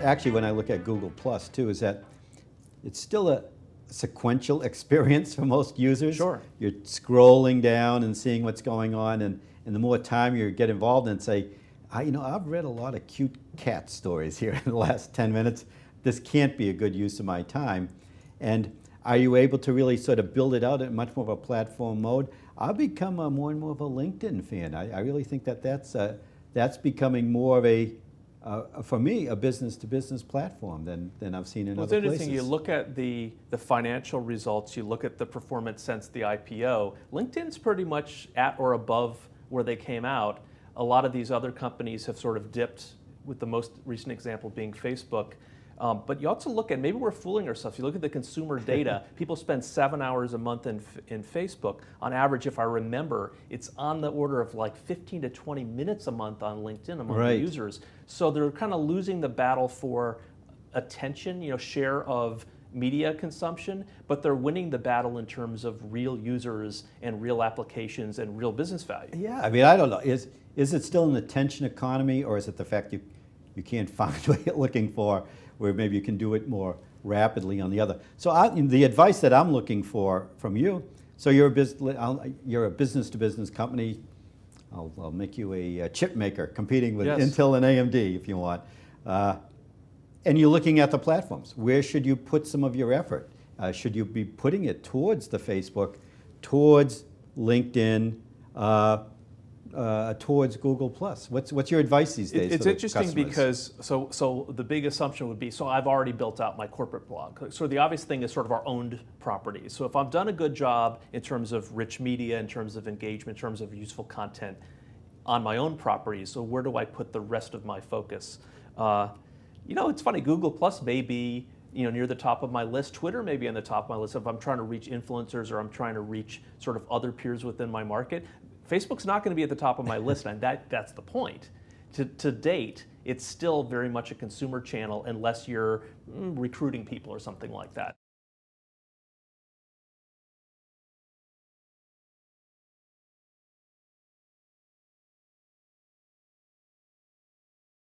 actually when I look at Google Plus too, is that it's still a sequential experience for most users. Sure. You're scrolling down and seeing what's going on, and the more time you get involved in, say, I've read a lot of cute cat stories here in the last 10 minutes. This can't be a good use of my time. And are you able to really sort of build it out in much more of a platform mode? I've become more and more of a LinkedIn fan. I really think that that's becoming more of for me, a business-to-business platform than I've seen in other places. It's interesting. You look at the financial results, you look at the performance since the IPO. LinkedIn's pretty much at or above where they came out. A lot of these other companies have sort of dipped, with the most recent example being Facebook. But you also look at, maybe we're fooling ourselves, you look at the consumer data, people spend 7 hours a month in Facebook. On average, if I remember, it's on the order of like 15 to 20 minutes a month on LinkedIn among the users. So they're kind of losing the battle for attention, share of media consumption, but they're winning the battle in terms of real users and real applications and real business value. Yeah, I mean, I don't know. Is it still an attention economy, or is it the fact you can't find what you're looking for, where maybe you can do it more rapidly on the other? So the advice that I'm looking for from you, so you're a business-to-business company. I'll make you a chip maker competing with Intel and AMD if you want. And you're looking at the platforms. Where should you put some of your effort? Should you be putting it towards the Facebook, towards LinkedIn, towards Google Plus? What's your advice these days? It's for the interesting customers? because so the big assumption would be, so I've already built out my corporate blog. So the obvious thing is sort of our owned properties. So if I've done a good job in terms of rich media, in terms of engagement, in terms of useful content on my own properties, so where do I put the rest of my focus? It's funny, Google Plus may be near the top of my list. Twitter may be on the top of my list if I'm trying to reach influencers or I'm trying to reach sort of other peers within my market. Facebook's not going to be at the top of my list, and that's the point. To date, it's still very much a consumer channel unless you're recruiting people or something like that.